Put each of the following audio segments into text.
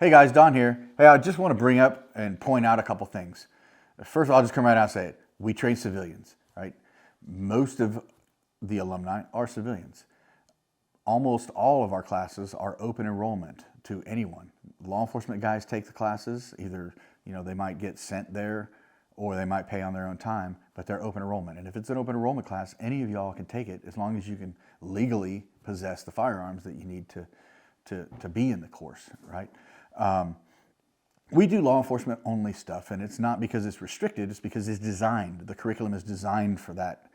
Hey guys, Don here. Hey, I just want to bring up and point out a couple things. First of all, I'll just come right out and say it. We train civilians, right? Most of the alumni are civilians. Almost all of our classes are open enrollment to anyone. Law enforcement guys take the classes. Either, they might get sent there or they might pay on their own time, but they're open enrollment. And if it's an open enrollment class, any of y'all can take it as long as you can legally possess the firearms that you need to be in the course, right? We do law enforcement only stuff, and it's not because it's restricted, it's because it's designed. The curriculum is designed for that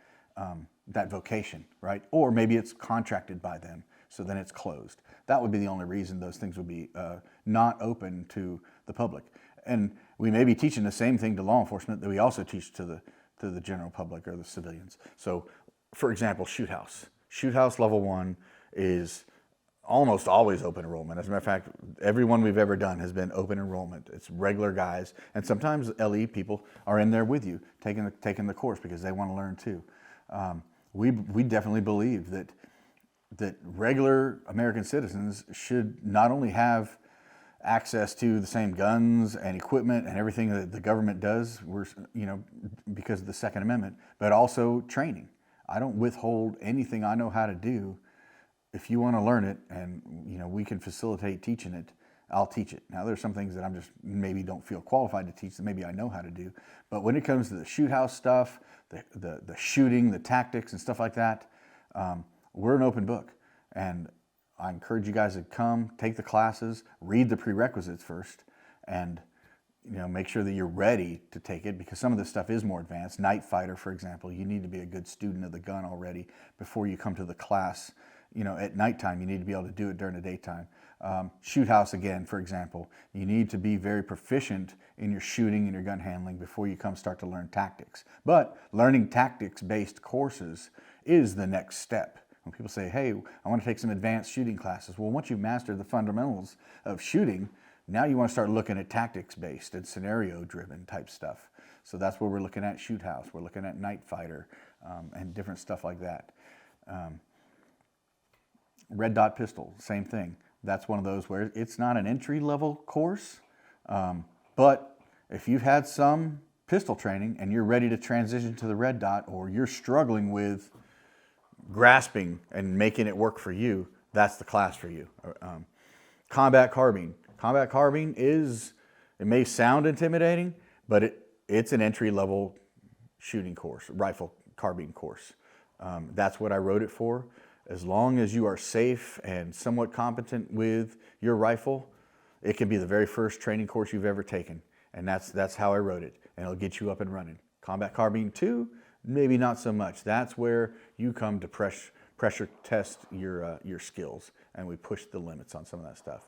vocation, right? Or maybe it's contracted by them, so then it's closed. That would be the only reason those things would be not open to the public. And we may be teaching the same thing to law enforcement that we also teach to the general public or the civilians. So, for example, shoot house. Shoot house level 1 is almost always open enrollment. As a matter of fact, everyone we've ever done has been open enrollment. It's regular guys, and sometimes LE people are in there with you, taking the course because they want to learn too. We definitely believe that regular American citizens should not only have access to the same guns and equipment and everything that the government does, because of the Second Amendment, but also training. I don't withhold anything I know how to do. If you want to learn it and we can facilitate teaching it, I'll teach it. Now there's some things that I'm just maybe don't feel qualified to teach that maybe I know how to do. But when it comes to the shoot house stuff, the shooting, the tactics and stuff like that, we're an open book. And I encourage you guys to come, take the classes, read the prerequisites first, and make sure that you're ready to take it, because some of this stuff is more advanced. Night fighter, for example, you need to be a good student of the gun already before you come to the class. At nighttime, you need to be able to do it during the daytime. Shoot house, again, for example, you need to be very proficient in your shooting and your gun handling before you start to learn tactics. But learning tactics-based courses is the next step. When people say, hey, I want to take some advanced shooting classes. Well, once you master the fundamentals of shooting, now you want to start looking at tactics-based and scenario-driven type stuff. So that's where we're looking at shoot house. We're looking at night fighter and different stuff like that. Red dot pistol, same thing. That's one of those where it's not an entry-level course, but if you've had some pistol training and you're ready to transition to the red dot, or you're struggling with grasping and making it work for you, that's the class for you. Combat carbine. Combat carbine it may sound intimidating, but it's an entry-level shooting course, rifle carbine course. That's what I wrote it for. As long as you are safe and somewhat competent with your rifle, it can be the very first training course you've ever taken. And that's how I wrote it. And it'll get you up and running. Combat carbine 2, maybe not so much. That's where you come to pressure test your skills. And we push the limits on some of that stuff.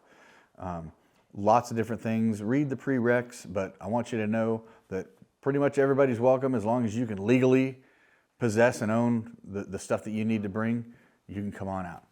Lots of different things. Read the prereqs, but I want you to know that pretty much everybody's welcome as long as you can legally possess and own the stuff that you need to bring. You can come on out.